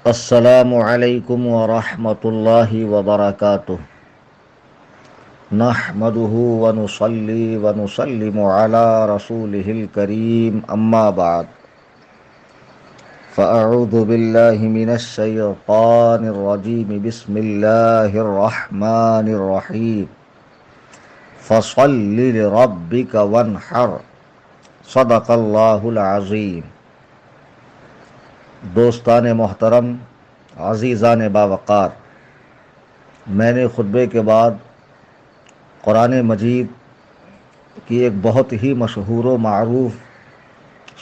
السلام علیکم ورحمۃ اللہ وبرکاتہ نحمده ونصلی ونسلم علی رسوله الکریم اما بعد فاعوذ باللہ من الشیطان الرجیم بسم اللہ الرحمن الرحیم فصل لربک وانحر صدق اللہ العظیم۔ دوستان محترم، عزیزان باوقار، میں نے خطبے کے بعد قرآن مجید کی ایک بہت ہی مشہور و معروف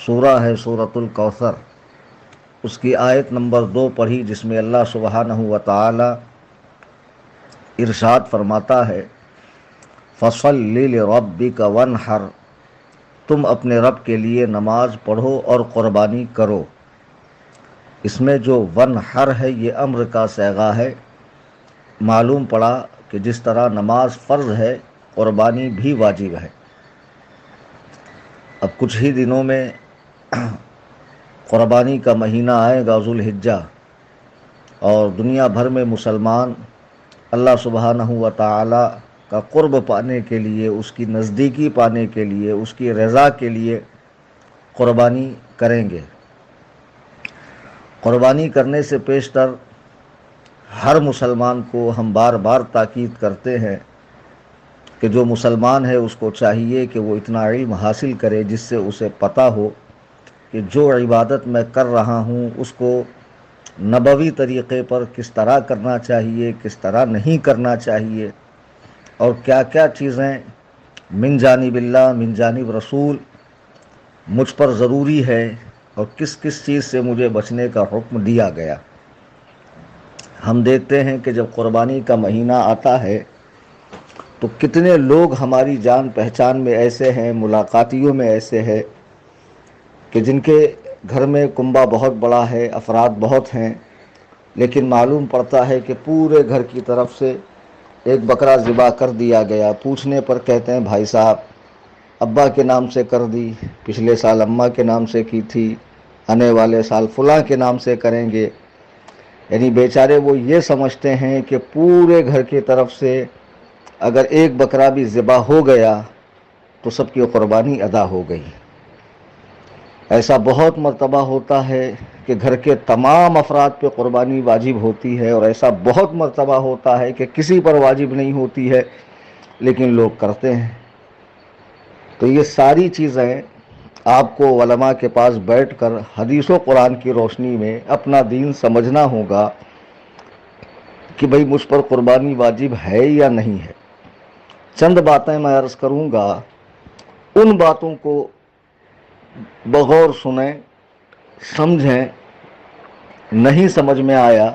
سورہ ہے سورۃ الکوثر، اس کی آیت نمبر 2 پڑھی، جس میں اللہ سبحانہ و تعالی ارشاد فرماتا ہے فَصَلِّ لِرَبِّكَ وَانْحَرْ، تم اپنے رب کے لیے نماز پڑھو اور قربانی کرو۔ اس میں جو ونحر ہے یہ امر کا صیغہ ہے۔ معلوم پڑا کہ جس طرح نماز فرض ہے، قربانی بھی واجب ہے۔ اب کچھ ہی دنوں میں قربانی کا مہینہ آئے گا، ذوالحجہ، اور دنیا بھر میں مسلمان اللہ سبحانہ و تعالی کا قرب پانے کے لیے، اس کی نزدیکی پانے کے لیے، اس کی رضا کے لیے قربانی کریں گے۔ قربانی کرنے سے پیشتر ہر مسلمان کو ہم بار بار تاکید کرتے ہیں کہ جو مسلمان ہے اس کو چاہیے کہ وہ اتنا علم حاصل کرے جس سے اسے پتہ ہو کہ جو عبادت میں کر رہا ہوں اس کو نبوی طریقے پر کس طرح کرنا چاہیے، کس طرح نہیں کرنا چاہیے، اور کیا کیا چیزیں من جانب اللہ، من جانب رسول مجھ پر ضروری ہے، اور کس کس چیز سے مجھے بچنے کا حکم دیا گیا۔ ہم دیکھتے ہیں کہ جب قربانی کا مہینہ آتا ہے تو کتنے لوگ ہماری جان پہچان میں ایسے ہیں، ملاقاتیوں میں ایسے ہیں کہ جن کے گھر میں کنبہ بہت بڑا ہے، افراد بہت ہیں، لیکن معلوم پڑتا ہے کہ پورے گھر کی طرف سے ایک بکرا ذبح کر دیا گیا۔ پوچھنے پر کہتے ہیں بھائی صاحب ابا کے نام سے کر دی، پچھلے سال اماں کے نام سے کی تھی، آنے والے سال فلاں کے نام سے کریں گے۔ یعنی بیچارے وہ یہ سمجھتے ہیں کہ پورے گھر کی طرف سے اگر ایک بکرا بھی ذبح ہو گیا تو سب کی قربانی ادا ہو گئی۔ ایسا بہت مرتبہ ہوتا ہے کہ گھر کے تمام افراد پہ قربانی واجب ہوتی ہے، اور ایسا بہت مرتبہ ہوتا ہے کہ کسی پر واجب نہیں ہوتی ہے لیکن لوگ کرتے ہیں۔ تو یہ ساری چیزیں آپ کو علماء کے پاس بیٹھ کر حدیث و قرآن کی روشنی میں اپنا دین سمجھنا ہوگا کہ بھئی مجھ پر قربانی واجب ہے یا نہیں ہے۔ چند باتیں میں عرض کروں گا، ان باتوں کو بغور سنیں، سمجھیں، نہیں سمجھ میں آیا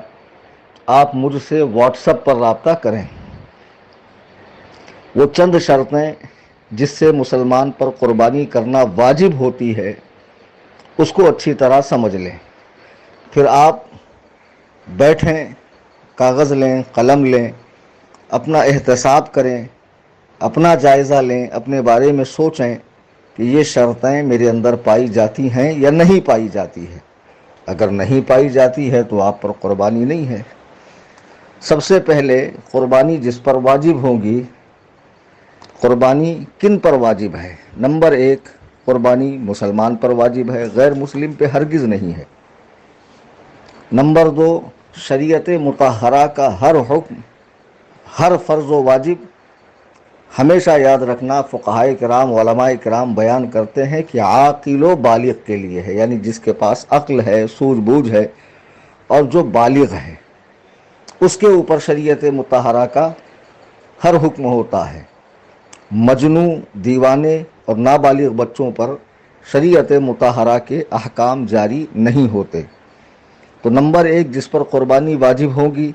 آپ مجھ سے واٹس ایپ پر رابطہ کریں۔ وہ چند شرطیں جس سے مسلمان پر قربانی کرنا واجب ہوتی ہے اس کو اچھی طرح سمجھ لیں، پھر آپ بیٹھیں، کاغذ لیں، قلم لیں، اپنا احتساب کریں، اپنا جائزہ لیں، اپنے بارے میں سوچیں کہ یہ شرطیں میرے اندر پائی جاتی ہیں یا نہیں پائی جاتی ہے۔ اگر نہیں پائی جاتی ہے تو آپ پر قربانی نہیں ہے۔ سب سے پہلے قربانی جس پر واجب ہوگی، قربانی کن پر واجب ہے؟ نمبر 1، قربانی مسلمان پر واجب ہے، غیر مسلم پہ ہرگز نہیں ہے۔ نمبر 2، شریعت مطہرہ کا ہر حکم، ہر فرض و واجب، ہمیشہ یاد رکھنا فقہائے کرام، علماء کرام بیان کرتے ہیں کہ عاقل و بالغ کے لیے ہے، یعنی جس کے پاس عقل ہے، سوجھ بوجھ ہے، اور جو بالغ ہے اس کے اوپر شریعت مطہرہ کا ہر حکم ہوتا ہے۔ مجنوں، دیوانے اور نابالغ بچوں پر شریعت مطہرہ کے احکام جاری نہیں ہوتے۔ تو نمبر 1 جس پر قربانی واجب ہوگی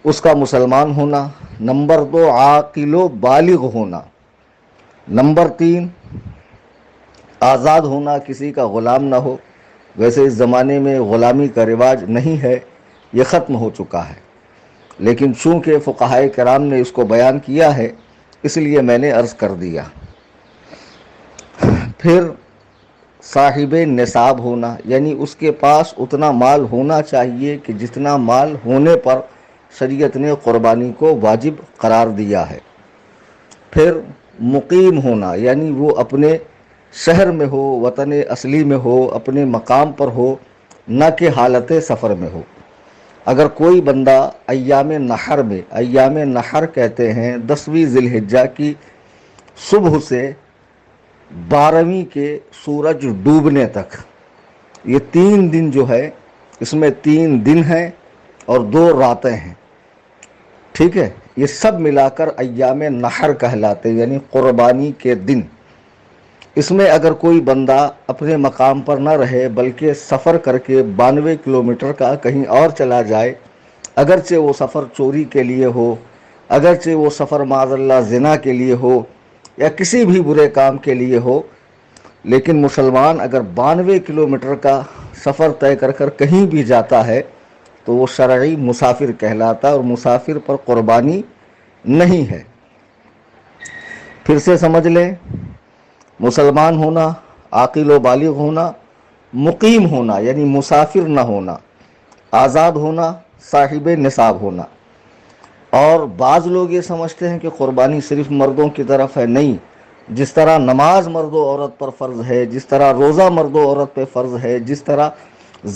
اس کا مسلمان ہونا۔ نمبر 2 عاقل و بالغ ہونا۔ نمبر 3 آزاد ہونا، کسی کا غلام نہ ہو۔ ویسے اس زمانے میں غلامی کا رواج نہیں ہے، یہ ختم ہو چکا ہے، لیکن چونکہ فقہائے کرام نے اس کو بیان کیا ہے اس لیے میں نے عرض کر دیا۔ پھر صاحب نصاب ہونا، یعنی اس کے پاس اتنا مال ہونا چاہیے کہ جتنا مال ہونے پر شریعت نے قربانی کو واجب قرار دیا ہے۔ پھر مقیم ہونا، یعنی وہ اپنے شہر میں ہو، وطن اصلی میں ہو، اپنے مقام پر ہو، نہ کہ حالت سفر میں ہو۔ اگر کوئی بندہ ایام نحر میں، ایام نحر کہتے ہیں 10ویں ذی الحجہ کی صبح سے 12ویں کے سورج ڈوبنے تک، یہ 3 دن جو ہے، اس میں 3 دن ہیں اور 2 راتیں ہیں، ٹھیک ہے، یہ سب ملا کر ایام نحر کہلاتے، یعنی قربانی کے دن۔ اس میں اگر کوئی بندہ اپنے مقام پر نہ رہے بلکہ سفر کر کے 92 کلومیٹر کا کہیں اور چلا جائے، اگرچہ وہ سفر چوری کے لیے ہو، اگرچہ وہ سفر معاذ اللہ زنا کے لیے ہو یا کسی بھی برے کام کے لیے ہو، لیکن مسلمان اگر 92 کلومیٹر کا سفر طے کر کر کہیں بھی جاتا ہے تو وہ شرعی مسافر کہلاتا ہے، اور مسافر پر قربانی نہیں ہے۔ پھر سے سمجھ لیں، مسلمان ہونا، عاقل و بالغ ہونا، مقیم ہونا یعنی مسافر نہ ہونا، آزاد ہونا، صاحب نصاب ہونا۔ اور بعض لوگ یہ سمجھتے ہیں کہ قربانی صرف مردوں کی طرف ہے، نہیں، جس طرح نماز مرد و عورت پر فرض ہے، جس طرح روزہ مرد و عورت پہ فرض ہے، جس طرح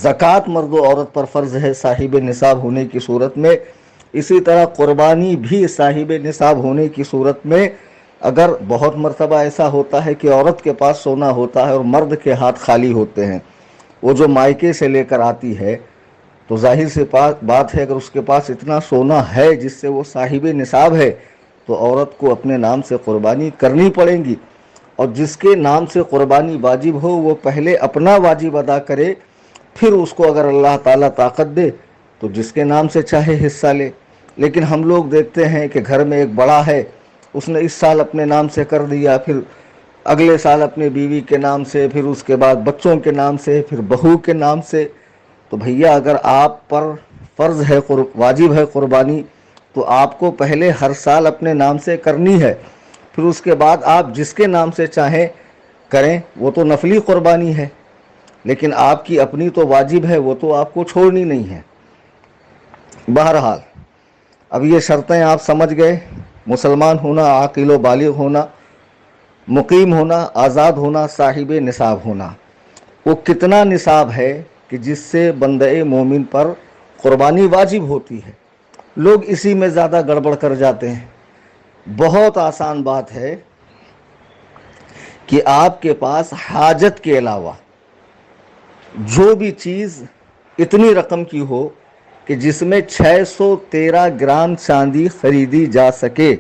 زکوٰۃ مرد و عورت پر فرض ہے صاحب نصاب ہونے کی صورت میں، اسی طرح قربانی بھی صاحب نصاب ہونے کی صورت میں اگر بہت مرتبہ ایسا ہوتا ہے کہ عورت کے پاس سونا ہوتا ہے اور مرد کے ہاتھ خالی ہوتے ہیں، وہ جو مائکے سے لے کر آتی ہے، تو ظاہر سی بات ہے اگر اس کے پاس اتنا سونا ہے جس سے وہ صاحب نصاب ہے تو عورت کو اپنے نام سے قربانی کرنی پڑیں گی، اور جس کے نام سے قربانی واجب ہو وہ پہلے اپنا واجب ادا کرے، پھر اس کو اگر اللہ تعالیٰ طاقت دے تو جس کے نام سے چاہے حصہ لے۔ لیکن ہم لوگ دیکھتے ہیں کہ گھر میں ایک بڑا ہے، اس نے اس سال اپنے نام سے کر دیا، پھر اگلے سال اپنے بیوی کے نام سے، پھر اس کے بعد بچوں کے نام سے، پھر بہو کے نام سے۔ تو بھیا اگر آپ پر فرض ہے، واجب ہے قربانی، تو آپ کو پہلے ہر سال اپنے نام سے کرنی ہے، پھر اس کے بعد آپ جس کے نام سے چاہیں کریں، وہ تو نفلی قربانی ہے، لیکن آپ کی اپنی تو واجب ہے، وہ تو آپ کو چھوڑنی نہیں ہے۔ بہرحال اب یہ شرطیں آپ سمجھ گئے، مسلمان ہونا، عاقل و بالغ ہونا، مقیم ہونا، آزاد ہونا، صاحب نصاب ہونا۔ وہ کتنا نصاب ہے کہ جس سے بندہ مومن پر قربانی واجب ہوتی ہے؟ لوگ اسی میں زیادہ گڑبڑ کر جاتے ہیں۔ بہت آسان بات ہے کہ آپ کے پاس حاجت کے علاوہ جو بھی چیز اتنی رقم کی ہو کہ جس میں 613 گرام چاندی خریدی جا سکے،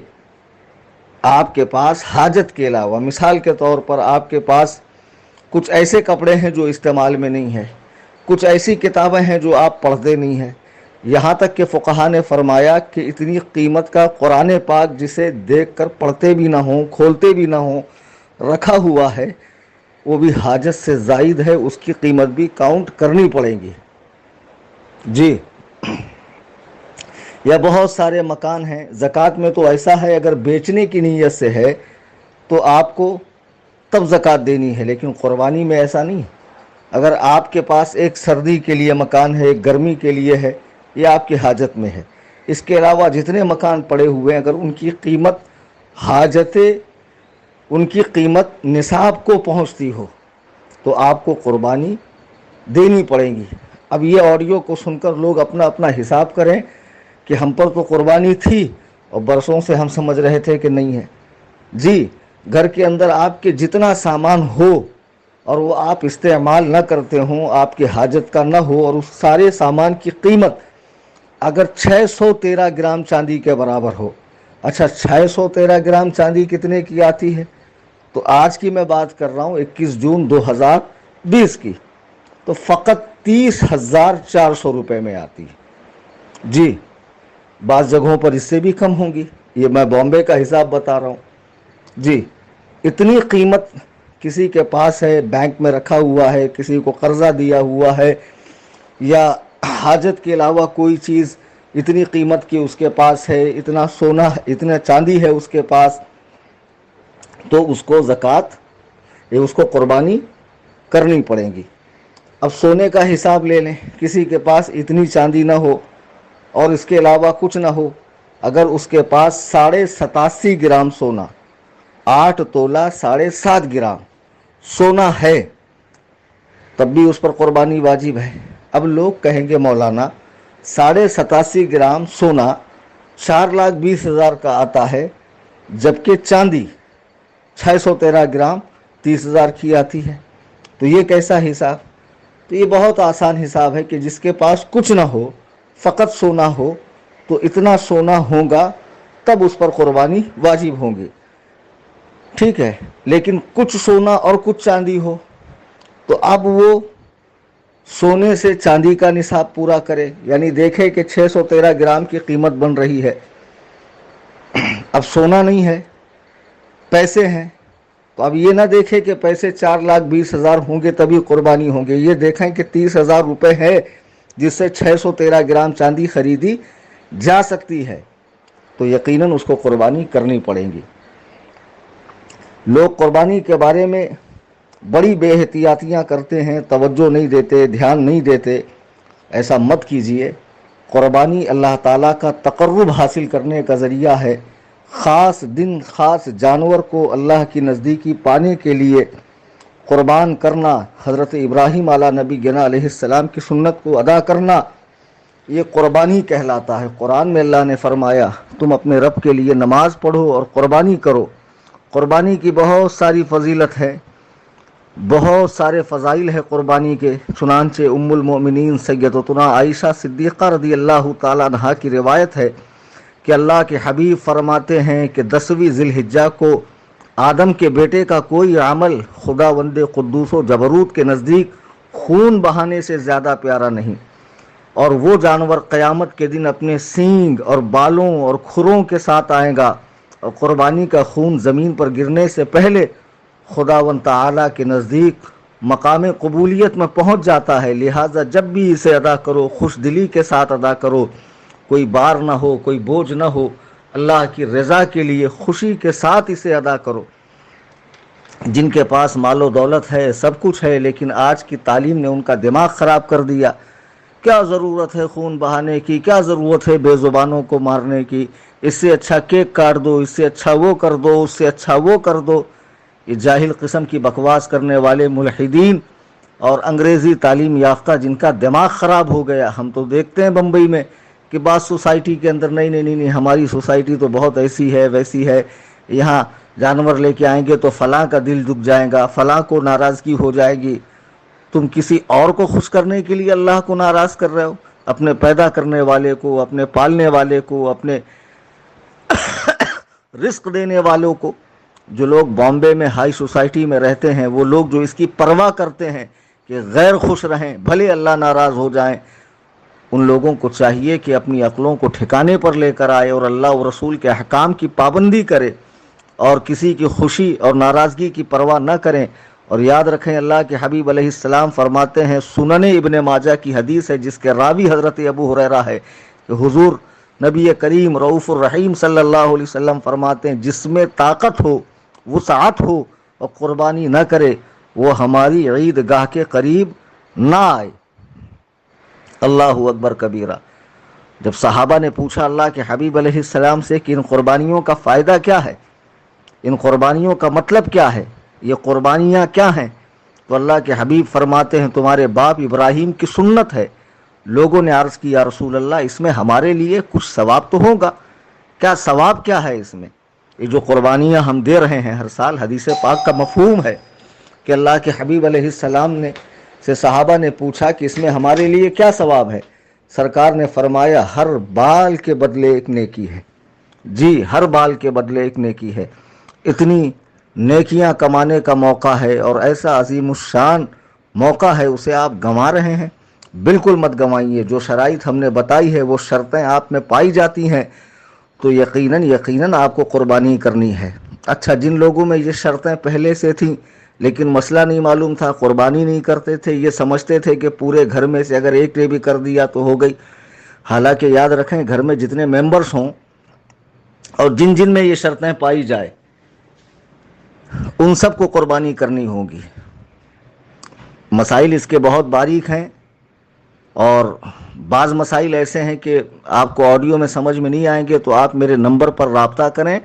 آپ کے پاس حاجت کے علاوہ، مثال کے طور پر آپ کے پاس کچھ ایسے کپڑے ہیں جو استعمال میں نہیں ہیں، کچھ ایسی کتابیں ہیں جو آپ پڑھتے نہیں ہیں، یہاں تک کہ فقہا نے فرمایا کہ اتنی قیمت کا قرآن پاک جسے دیکھ کر پڑھتے بھی نہ ہوں، کھولتے بھی نہ ہوں، رکھا ہوا ہے، وہ بھی حاجت سے زائد ہے، اس کی قیمت بھی کاؤنٹ کرنی پڑے گی۔ جی، یا بہت سارے مکان ہیں، زکوٰۃ میں تو ایسا ہے اگر بیچنے کی نیت سے ہے تو آپ کو تب زکوٰۃ دینی ہے، لیکن قربانی میں ایسا نہیں۔ اگر آپ کے پاس ایک سردی کے لیے مکان ہے، ایک گرمی کے لیے ہے، یہ آپ کی حاجت میں ہے، اس کے علاوہ جتنے مکان پڑے ہوئے ہیں اگر ان کی قیمت ان کی قیمت نصاب کو پہنچتی ہو تو آپ کو قربانی دینی پڑے گی۔ اب یہ آڈیو کو سن کر لوگ اپنا اپنا حساب کریں کہ ہم پر تو قربانی تھی اور برسوں سے ہم سمجھ رہے تھے کہ نہیں ہے۔ جی، گھر کے اندر آپ کے جتنا سامان ہو اور وہ آپ استعمال نہ کرتے ہوں، آپ کی حاجت کا نہ ہو، اور اس سارے سامان کی قیمت اگر 613 گرام چاندی کے برابر ہو، اچھا 613 گرام چاندی کتنے کی آتی ہے؟ تو آج کی میں بات کر رہا ہوں 21 جون 2020 کی، تو فقط 30,400 روپے میں آتی ہے۔ جی، بعض جگہوں پر اس سے بھی کم ہوں گی، یہ میں بامبے کا حساب بتا رہا ہوں۔ جی، اتنی قیمت کسی کے پاس ہے، بینک میں رکھا ہوا ہے، کسی کو قرضہ دیا ہوا ہے، یا حاجت کے علاوہ کوئی چیز اتنی قیمت کی اس کے پاس ہے، اتنا سونا، اتنا چاندی ہے اس کے پاس، تو اس کو زکوٰۃ، اس کو قربانی کرنی پڑیں گی۔ اب سونے کا حساب لے لیں، کسی کے پاس اتنی چاندی نہ ہو اور اس کے علاوہ کچھ نہ ہو، اگر اس کے پاس 87.5 گرام سونا، 8 تولہ 7.5 گرام سونا ہے، تب بھی اس پر قربانی واجب ہے۔ اب لوگ کہیں گے مولانا 87.5 گرام سونا 4,20,000 کا آتا ہے، جبکہ چاندی 613 گرام 30,000 کی آتی ہے، تو یہ کیسا حساب؟ تو یہ بہت آسان حساب ہے کہ جس کے پاس کچھ نہ ہو، فقط سونا ہو، تو اتنا سونا ہوگا تب اس پر قربانی واجب ہوں گی، ٹھیک ہے۔ لیکن کچھ سونا اور کچھ چاندی ہو تو اب وہ سونے سے چاندی کا نصاب پورا کرے، یعنی دیکھے کہ 613 گرام کی قیمت بن رہی ہے، اب سونا نہیں ہے، پیسے ہیں، تو اب یہ نہ دیکھے کہ پیسے 4,20,000 ہوں گے تبھی قربانی ہوں گے، یہ دیکھیں کہ 30,000 روپے ہے جس سے 613 گرام چاندی خریدی جا سکتی ہے، تو یقیناً اس کو قربانی کرنی پڑے گی۔ لوگ قربانی کے بارے میں بڑی بے احتیاطیاں کرتے ہیں، توجہ نہیں دیتے، دھیان نہیں دیتے، ایسا مت کیجیے۔ قربانی اللہ تعالیٰ کا تقرب حاصل کرنے کا ذریعہ ہے، خاص دن خاص جانور کو اللہ کی نزدیکی پانے کے لیے قربان کرنا، حضرت ابراہیم علیہ نبی گنا علیہ السلام کی سنت کو ادا کرنا، یہ قربانی کہلاتا ہے۔ قرآن میں اللہ نے فرمایا تم اپنے رب کے لیے نماز پڑھو اور قربانی کرو۔ قربانی کی بہت ساری فضیلت ہے، بہت سارے فضائل ہے قربانی کے، چنانچہ ام المؤمنین سیدتنا عائشہ صدیقہ رضی اللہ تعالیٰ عنہا کی روایت ہے کہ اللہ کے حبیب فرماتے ہیں کہ 10ویں ذی الحجہ کو آدم کے بیٹے کا کوئی عمل خداوند قدوس و جبروت کے نزدیک خون بہانے سے زیادہ پیارا نہیں، اور وہ جانور قیامت کے دن اپنے سینگ اور بالوں اور کھروں کے ساتھ آئے گا، اور قربانی کا خون زمین پر گرنے سے پہلے خداوند تعالیٰ کے نزدیک مقام قبولیت میں پہنچ جاتا ہے۔ لہٰذا جب بھی اسے ادا کرو خوش دلی کے ساتھ ادا کرو، کوئی بار نہ ہو، کوئی بوجھ نہ ہو، اللہ کی رضا کے لیے خوشی کے ساتھ اسے ادا کرو۔ جن کے پاس مال و دولت ہے، سب کچھ ہے، لیکن آج کی تعلیم نے ان کا دماغ خراب کر دیا۔ کیا ضرورت ہے خون بہانے کی، کیا ضرورت ہے بے زبانوں کو مارنے کی، اس سے اچھا کیک کاٹ دو، اس سے اچھا وہ کر دو، اس سے اچھا وہ کر دو۔ یہ جاہل قسم کی بکواس کرنے والے ملحدین اور انگریزی تعلیم یافتہ جن کا دماغ خراب ہو گیا، ہم تو دیکھتے ہیں بمبئی میں کہ بعض سوسائٹی کے اندر نہیں ہماری سوسائٹی تو بہت ایسی ہے ویسی ہے، یہاں جانور لے کے آئیں گے تو فلاں کا دل دکھ جائے گا، فلاں کو ناراضگی ہو جائے گی۔ تم کسی اور کو خوش کرنے کے لیے اللہ کو ناراض کر رہے ہو، اپنے پیدا کرنے والے کو، اپنے پالنے والے کو، اپنے رزق دینے والوں کو۔ جو لوگ بامبے میں ہائی سوسائٹی میں رہتے ہیں، وہ لوگ جو اس کی پرواہ کرتے ہیں کہ غیر خوش رہیں بھلے اللہ ناراض ہو جائیں، ان لوگوں کو چاہیے کہ اپنی عقلوں کو ٹھکانے پر لے کر آئے اور اللہ و رسول کے احکام کی پابندی کرے اور کسی کی خوشی اور ناراضگی کی پرواہ نہ کریں۔ اور یاد رکھیں اللہ کے حبیب علیہ السلام فرماتے ہیں، سنن ابن ماجہ کی حدیث ہے جس کے راوی حضرت ابو ہریرہ ہے، کہ حضور نبی کریم رؤوف الرحیم صلی اللہ علیہ وسلم فرماتے ہیں جس میں طاقت ہو، وسعت ہو اور قربانی نہ کرے، وہ ہماری عید گاہ کے قریب نہ آئے۔ اللہ اکبر کبیرہ۔ جب صحابہ نے پوچھا اللہ کے حبیب علیہ السلام سے کہ ان قربانیوں کا فائدہ کیا ہے، ان قربانیوں کا مطلب کیا ہے، یہ قربانیاں کیا ہیں، تو اللہ کے حبیب فرماتے ہیں تمہارے باپ ابراہیم کی سنت ہے۔ لوگوں نے عرض کیا رسول اللہ اس میں ہمارے لیے کچھ ثواب تو ہوگا، کیا ثواب کیا ہے اس میں؟ یہ جو قربانیاں ہم دے رہے ہیں ہر سال، حدیث پاک کا مفہوم ہے کہ اللہ کے حبیب علیہ السلام نے سے صحابہ نے پوچھا کہ اس میں ہمارے لیے کیا ثواب ہے؟ سرکار نے فرمایا ہر بال کے بدلے ایک نیکی ہے، جی ہر بال کے بدلے ایک نیکی ہے۔ اتنی نیکیاں کمانے کا موقع ہے اور ایسا عظیم الشان موقع ہے، اسے آپ گنوا رہے ہیں؟ بالکل مت گنوائیے۔ جو شرائط ہم نے بتائی ہے وہ شرطیں آپ میں پائی جاتی ہیں تو یقیناً آپ کو قربانی کرنی ہے۔ اچھا، جن لوگوں میں یہ شرطیں پہلے سے تھیں لیکن مسئلہ نہیں معلوم تھا، قربانی نہیں کرتے تھے، یہ سمجھتے تھے کہ پورے گھر میں سے اگر ایک نے بھی کر دیا تو ہو گئی، حالانکہ یاد رکھیں گھر میں جتنے ممبرز ہوں اور جن جن میں یہ شرطیں پائی جائے ان سب کو قربانی کرنی ہوگی۔ مسائل اس کے بہت باریک ہیں، اور بعض مسائل ایسے ہیں کہ آپ کو آڈیو میں سمجھ میں نہیں آئیں گے، تو آپ میرے نمبر پر رابطہ کریں۔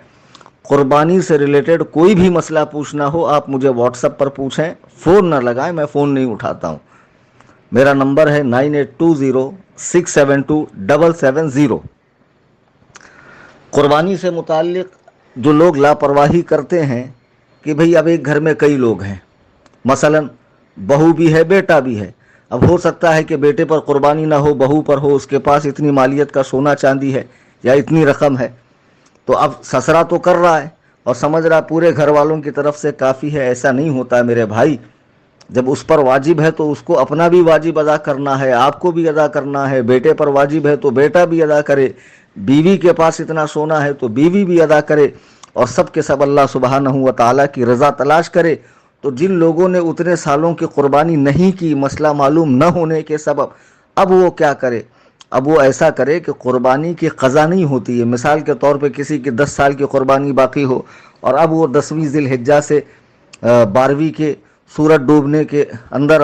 قربانی سے ریلیٹڈ کوئی بھی مسئلہ پوچھنا ہو آپ مجھے واٹس ایپ پر پوچھیں، فون نہ لگائیں، میں فون نہیں اٹھاتا ہوں۔ میرا نمبر ہے 9820672770۔ قربانی سے متعلق جو لوگ لاپرواہی کرتے ہیں کہ بھئی اب ایک گھر میں کئی لوگ ہیں، مثلا بہو بھی ہے بیٹا بھی ہے، اب ہو سکتا ہے کہ بیٹے پر قربانی نہ ہو، بہو پر ہو، اس کے پاس اتنی مالیت کا سونا چاندی ہے یا اتنی رقم ہے، تو اب سسرا تو کر رہا ہے اور سمجھ رہا پورے گھر والوں کی طرف سے کافی ہے۔ ایسا نہیں ہوتا ہے میرے بھائی، جب اس پر واجب ہے تو اس کو اپنا بھی واجب ادا کرنا ہے، آپ کو بھی ادا کرنا ہے۔ بیٹے پر واجب ہے تو بیٹا بھی ادا کرے، بیوی کے پاس اتنا سونا ہے تو بیوی بھی ادا کرے، اور سب کے سب اللہ سبحانہ و تعالیٰ کی رضا تلاش کرے۔ تو جن لوگوں نے اتنے سالوں کی قربانی نہیں کی، مسئلہ معلوم نہ ہونے کے سبب، اب وہ کیا کرے؟ اب وہ ایسا کرے کہ قربانی کی قضا نہیں ہوتی ہے۔ مثال کے طور پہ کسی کی 10 سال کی قربانی باقی ہو، اور اب وہ 10ویں ذی الحجہ سے 12ویں کے سورج ڈوبنے کے اندر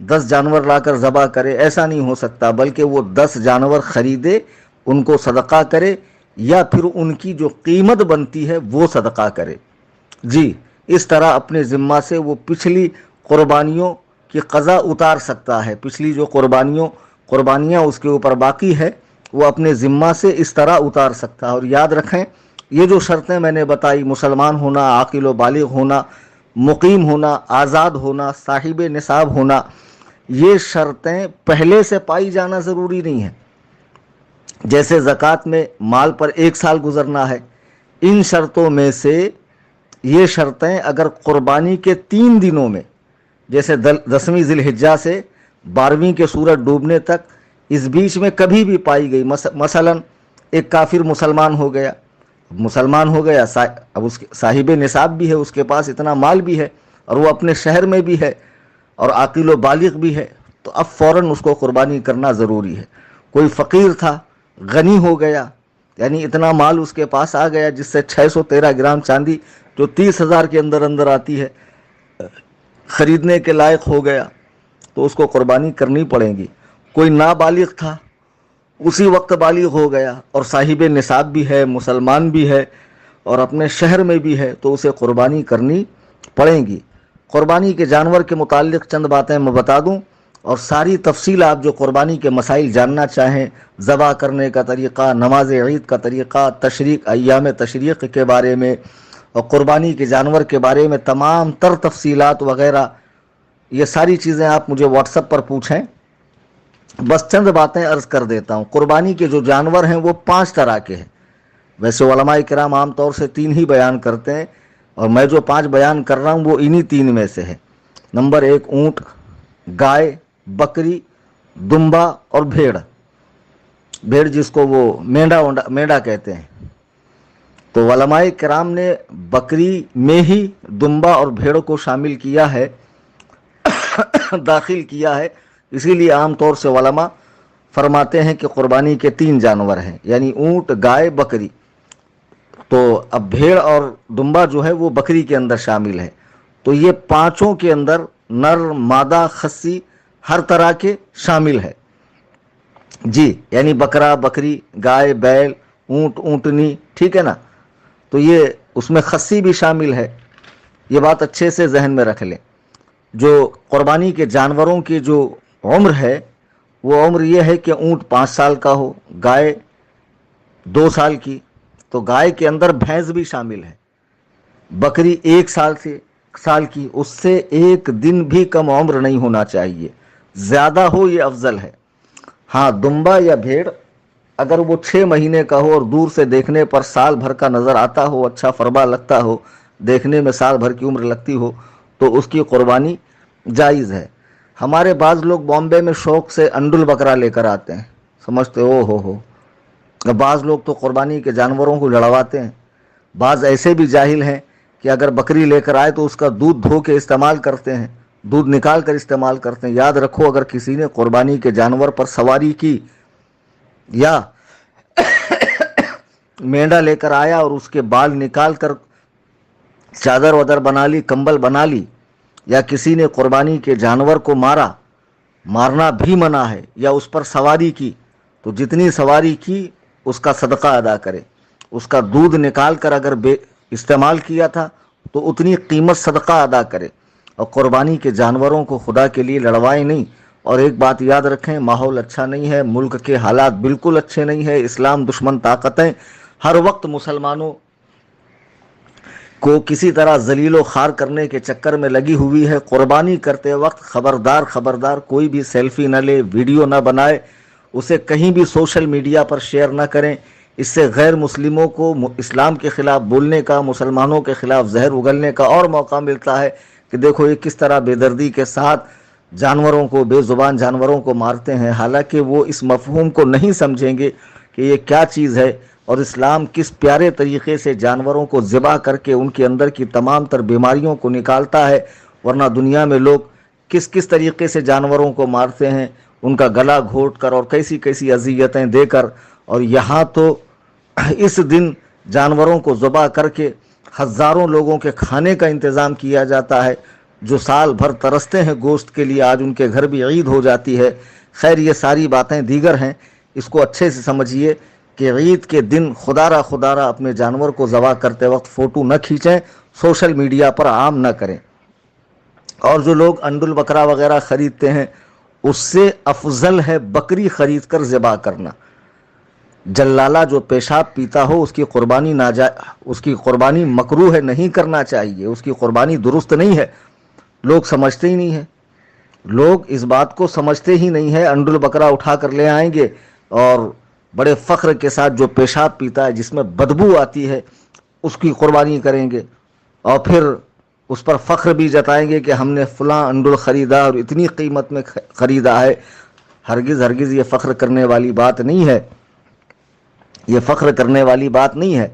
10 جانور لا کر ذبح کرے، ایسا نہیں ہو سکتا، بلکہ وہ 10 جانور خریدے، ان کو صدقہ کرے، یا پھر ان کی جو قیمت بنتی ہے وہ صدقہ کرے۔ جی، اس طرح اپنے ذمہ سے وہ پچھلی قربانیوں کی قضا اتار سکتا ہے۔ پچھلی جو قربانیاں اس کے اوپر باقی ہے وہ اپنے ذمہ سے اس طرح اتار سکتا ہے۔ اور یاد رکھیں، یہ جو شرطیں میں نے بتائی، مسلمان ہونا، عاقل و بالغ ہونا، مقیم ہونا، آزاد ہونا، صاحب نصاب ہونا، یہ شرطیں پہلے سے پائی جانا ضروری نہیں ہے۔ جیسے زکوٰۃ میں مال پر 1 سال گزرنا ہے، ان شرطوں میں سے یہ شرطیں اگر قربانی کے 3 دنوں میں، جیسے 10ویں ذی الحجہ سے 12ویں کے سورج ڈوبنے تک، اس بیچ میں کبھی بھی پائی گئی، مثلا ایک کافر مسلمان ہو گیا، اب اس کے صاحب نصاب بھی ہے، اس کے پاس اتنا مال بھی ہے، اور وہ اپنے شہر میں بھی ہے، اور عاقل و بالغ بھی ہے، تو اب فوراً اس کو قربانی کرنا ضروری ہے۔ کوئی فقیر تھا، غنی ہو گیا، یعنی اتنا مال اس کے پاس آ گیا جس سے 613 گرام چاندی جو 30,000 کے اندر آتی ہے خریدنے کے لائق ہو گیا، تو اس کو قربانی کرنی پڑے گی۔ کوئی نابالغ تھا، اسی وقت بالغ ہو گیا اور صاحب نصاب بھی ہے، مسلمان بھی ہے، اور اپنے شہر میں بھی ہے، تو اسے قربانی کرنی پڑے گی۔ قربانی کے جانور کے متعلق چند باتیں میں بتا دوں، اور ساری تفصیل آپ جو قربانی کے مسائل جاننا چاہیں، ذبح کرنے کا طریقہ، نماز عید کا طریقہ، تشریق، ایام تشریق کے بارے میں، اور قربانی کے جانور کے بارے میں تمام تر تفصیلات وغیرہ، یہ ساری چیزیں آپ مجھے واٹس ایپ پر پوچھیں۔ بس چند باتیں عرض کر دیتا ہوں۔ قربانی کے جو جانور ہیں وہ 5 طرح کے ہیں، ویسے علماء کرام عام طور سے 3 ہی بیان کرتے ہیں، اور میں جو 5 بیان کر رہا ہوں وہ انہی 3 میں سے ہے۔ نمبر 1 اونٹ، گائے، بکری، دمبا اور بھیڑ جس کو وہ مینڈا کہتے ہیں۔ تو علماء کرام نے بکری میں ہی دمبا اور بھیڑ کو شامل کیا ہے، داخل کیا ہے، اسی لیے عام طور سے علماء فرماتے ہیں کہ قربانی کے 3 جانور ہیں، یعنی اونٹ، گائے، بکری۔ تو اب بھیڑ اور دمبا جو ہے وہ بکری کے اندر شامل ہے۔ تو یہ 5 کے اندر نر، مادہ، خصی ہر طرح کے شامل ہے۔ جی، یعنی بکرا، بکری، گائے، بیل، اونٹ، اونٹنی، ٹھیک ہے نا؟ تو یہ اس میں خصی بھی شامل ہے، یہ بات اچھے سے ذہن میں رکھ لیں۔ جو قربانی کے جانوروں کی جو عمر ہے وہ عمر یہ ہے کہ اونٹ 5 سال کا ہو، گائے 2 سال کی، تو گائے کے اندر بھینس بھی شامل ہے، بکری 1 سال کی، اس سے 1 دن بھی کم عمر نہیں ہونا چاہیے، زیادہ ہو یہ افضل ہے۔ ہاں، دمبا یا بھیڑ اگر وہ 6 مہینے کا ہو اور دور سے دیکھنے پر سال بھر کا نظر آتا ہو، اچھا فربا لگتا ہو، دیکھنے میں سال بھر کی عمر لگتی ہو، تو اس کی قربانی جائز ہے۔ ہمارے بعض لوگ بامبے میں شوق سے انڈل بکرا لے کر آتے ہیں، سمجھتے ہو بعض لوگ تو قربانی کے جانوروں کو لڑواتے ہیں۔ بعض ایسے بھی جاہل ہیں کہ اگر بکری لے کر آئے تو اس کا دودھ دھو کے استعمال کرتے ہیں، دودھ نکال کر استعمال کرتے ہیں۔ یاد رکھو، اگر کسی نے قربانی کے جانور پر سواری کی یا مینڈا لے کر آیا اور اس کے بال نکال کر چادر ودر بنا لی، کمبل بنا لی، یا کسی نے قربانی کے جانور کو مارنا بھی منع ہے، یا اس پر سواری کی، تو جتنی سواری کی اس کا صدقہ ادا کرے، اس کا دودھ نکال کر اگر استعمال کیا تھا تو اتنی قیمت صدقہ ادا کرے، اور قربانی کے جانوروں کو خدا کے لیے لڑوائے نہیں۔ اور ایک بات یاد رکھیں، ماحول اچھا نہیں ہے، ملک کے حالات بالکل اچھے نہیں ہے، اسلام دشمن طاقتیں ہر وقت مسلمانوں کو کسی طرح ذلیل و خوار کرنے کے چکر میں لگی ہوئی ہے۔ قربانی کرتے وقت خبردار کوئی بھی سیلفی نہ لے، ویڈیو نہ بنائے، اسے کہیں بھی سوشل میڈیا پر شیئر نہ کریں۔ اس سے غیر مسلموں کو اسلام کے خلاف بولنے کا، مسلمانوں کے خلاف زہر اگلنے کا اور موقع ملتا ہے کہ دیکھو یہ کس طرح بے دردی کے ساتھ جانوروں کو، بے زبان جانوروں کو مارتے ہیں، حالانکہ وہ اس مفہوم کو نہیں سمجھیں گے کہ یہ کیا چیز ہے، اور اسلام کس پیارے طریقے سے جانوروں کو ذبح کر کے ان کے اندر کی تمام تر بیماریوں کو نکالتا ہے۔ ورنہ دنیا میں لوگ کس طریقے سے جانوروں کو مارتے ہیں، ان کا گلا گھونٹ کر اور کیسی اذیتیں دے کر، اور یہاں تو اس دن جانوروں کو ذبح کر کے ہزاروں لوگوں کے کھانے کا انتظام کیا جاتا ہے، جو سال بھر ترستے ہیں گوشت کے لیے، آج ان کے گھر بھی عید ہو جاتی ہے۔ خیر یہ ساری باتیں دیگر ہیں، اس کو اچھے سے سمجھیے کہ عید کے دن خدا را اپنے جانور کو ذبح کرتے وقت فوٹو نہ کھینچیں، سوشل میڈیا پر عام نہ کریں۔ اور جو لوگ انڈ البقرہ وغیرہ خریدتے ہیں، اس سے افضل ہے بکری خرید کر ذبح کرنا۔ جلالہ جو پیشاب پیتا ہو اس کی قربانی مکروہ ہے، نہیں کرنا چاہیے، اس کی قربانی درست نہیں ہے۔ لوگ سمجھتے ہی نہیں ہیں، لوگ اس بات کو سمجھتے ہی نہیں ہے۔ انڈ البقرہ اٹھا کر لے آئیں گے اور بڑے فخر کے ساتھ جو پیشاب پیتا ہے، جس میں بدبو آتی ہے، اس کی قربانی کریں گے، اور پھر اس پر فخر بھی جتائیں گے کہ ہم نے فلاں انڈل خریدا اور اتنی قیمت میں خریدا ہے۔ ہرگز یہ فخر کرنے والی بات نہیں ہے، یہ فخر کرنے والی بات نہیں ہے،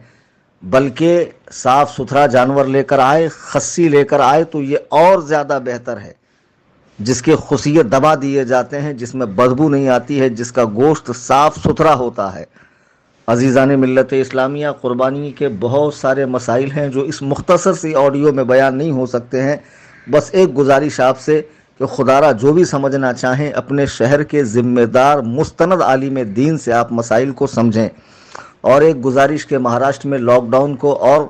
بلکہ صاف ستھرا جانور لے کر آئے، خصی لے کر آئے تو یہ اور زیادہ بہتر ہے، جس کے خصیے دبا دیے جاتے ہیں، جس میں بدبو نہیں آتی ہے، جس کا گوشت صاف ستھرا ہوتا ہے۔ عزیزان ملت اسلامیہ، قربانی کے بہت سارے مسائل ہیں جو اس مختصر سی آڈیو میں بیان نہیں ہو سکتے ہیں۔ بس ایک گزارش آپ سے کہ خدارا جو بھی سمجھنا چاہیں اپنے شہر کے ذمہ دار مستند عالم دین سے آپ مسائل کو سمجھیں۔ اور ایک گزارش کے مہاراشٹر میں لاک ڈاؤن کو اور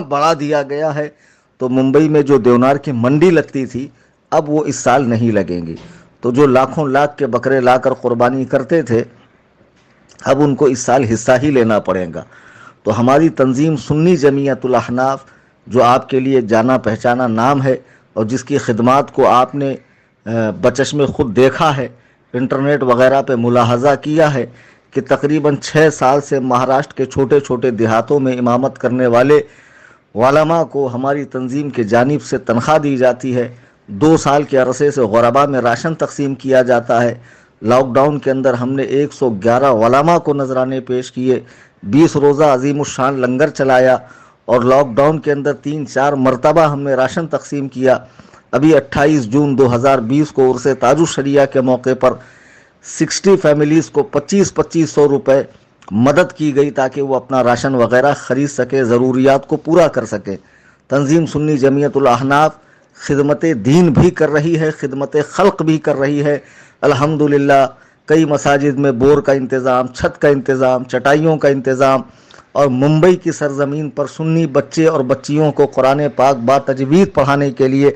بڑھا دیا گیا ہے، تو ممبئی میں جو دیونار کی منڈی لگتی تھی اب وہ اس سال نہیں لگیں گی، تو جو لاکھوں لاکھ کے بکرے لا کر قربانی کرتے تھے اب ان کو اس سال حصہ ہی لینا پڑے گا۔ تو ہماری تنظیم سنی جمعیت الاحناف، جو آپ کے لیے جانا پہچانا نام ہے اور جس کی خدمات کو آپ نے بچشم خود دیکھا ہے، انٹرنیٹ وغیرہ پہ ملاحظہ کیا ہے کہ تقریباً 6 سال سے مہاراشٹر کے چھوٹے چھوٹے دیہاتوں میں امامت کرنے والے علماء کو ہماری تنظیم کے جانب سے تنخواہ دی جاتی ہے۔ 2 سال کے عرصے سے غربا میں راشن تقسیم کیا جاتا ہے۔ لاک ڈاؤن کے اندر ہم نے 111 علماء کو نذرانے پیش کیے، 20 روزہ عظیم الشان لنگر چلایا، اور لاک ڈاؤن کے اندر 3-4 مرتبہ ہم نے راشن تقسیم کیا۔ ابھی 28 جون 2020 کو عرس تاج الشریعہ کے موقع پر 60 فیملیز کو 2500 روپے مدد کی گئی تاکہ وہ اپنا راشن وغیرہ خرید سکے، ضروریات کو پورا کر سکے۔ تنظیم سنی جمعیت الاحناف خدمت دین بھی کر رہی ہے، خدمت خلق بھی کر رہی ہے۔ الحمدللہ کئی مساجد میں بور کا انتظام، چھت کا انتظام، چٹائیوں کا انتظام، اور ممبئی کی سرزمین پر سنی بچے اور بچیوں کو قرآن پاک با تجوید پڑھانے کے لیے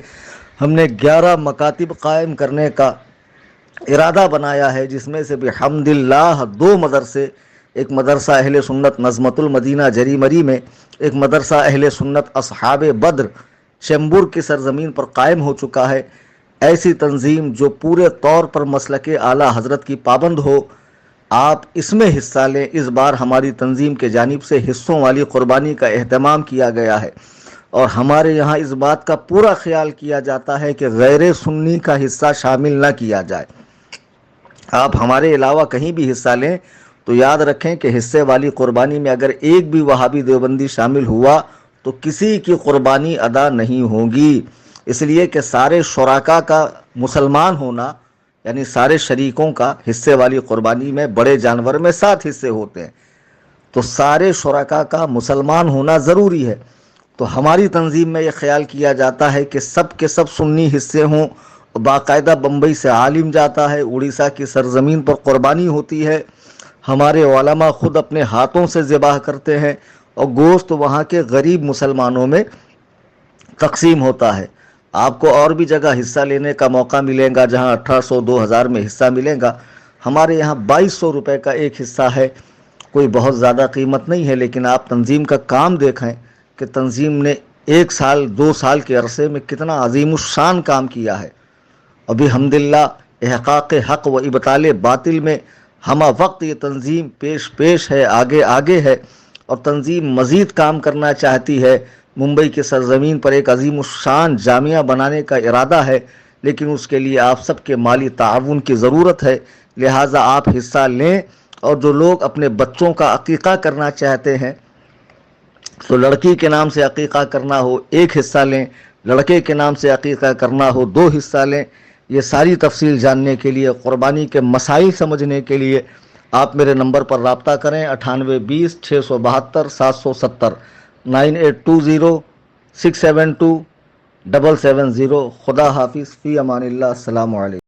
ہم نے 11 مکاتب قائم کرنے کا ارادہ بنایا ہے، جس میں سے بحمد اللہ 2 مدرسے، ایک مدرسہ اہل سنت نظمت المدینہ جری مری میں، ایک مدرسہ اہل سنت اصحاب بدر شمبور کی سرزمین پر قائم ہو چکا ہے۔ ایسی تنظیم جو پورے طور پر مسلک اعلیٰ حضرت کی پابند ہو، آپ اس میں حصہ لیں۔ اس بار ہماری تنظیم کے جانب سے حصوں والی قربانی کا اہتمام کیا گیا ہے، اور ہمارے یہاں اس بات کا پورا خیال کیا جاتا ہے کہ غیر سنی کا حصہ شامل نہ کیا جائے۔ آپ ہمارے علاوہ کہیں بھی حصہ لیں تو یاد رکھیں کہ حصے والی قربانی میں اگر ایک بھی وہابی دیوبندی شامل ہوا تو کسی کی قربانی ادا نہیں ہوگی، اس لیے کہ سارے شرکا کا مسلمان ہونا، یعنی سارے شریکوں کا حصے والی قربانی میں بڑے جانور میں 7 حصے ہوتے ہیں، تو سارے شرکا کا مسلمان ہونا ضروری ہے۔ تو ہماری تنظیم میں یہ خیال کیا جاتا ہے کہ سب کے سب سنی حصے ہوں، باقاعدہ بمبئی سے عالم جاتا ہے، اڑیسہ کی سرزمین پر قربانی ہوتی ہے، ہمارے علماء خود اپنے ہاتھوں سے ذبح کرتے ہیں اور گوشت وہاں کے غریب مسلمانوں میں تقسیم ہوتا ہے۔ آپ کو اور بھی جگہ حصہ لینے کا موقع ملے گا جہاں 1800 2000 میں حصہ ملے گا، ہمارے یہاں 2200 روپے کا ایک حصہ ہے، کوئی بہت زیادہ قیمت نہیں ہے، لیکن آپ تنظیم کا کام دیکھیں کہ تنظیم نے 1 سال 2 سال کے عرصے میں کتنا عظیم الشان کام کیا ہے۔ ابھی الحمدللہ احقاق حق و ابطال باطل میں ہمہ وقت یہ تنظیم پیش ہے، آگے ہے، اور تنظیم مزید کام کرنا چاہتی ہے۔ ممبئی کے سرزمین پر ایک عظیم الشان جامعہ بنانے کا ارادہ ہے، لیکن اس کے لیے آپ سب کے مالی تعاون کی ضرورت ہے، لہٰذا آپ حصہ لیں۔ اور جو لوگ اپنے بچوں کا عقیقہ کرنا چاہتے ہیں تو لڑکی کے نام سے عقیقہ کرنا ہو 1 حصہ لیں، لڑکے کے نام سے عقیقہ کرنا ہو 2 حصہ لیں۔ یہ ساری تفصیل جاننے کے لیے، قربانی کے مسائل سمجھنے کے لیے آپ میرے نمبر پر رابطہ کریں 9820 672 770 9820 672 770۔ خدا حافظ، فی امان اللہ، السلام علیکم۔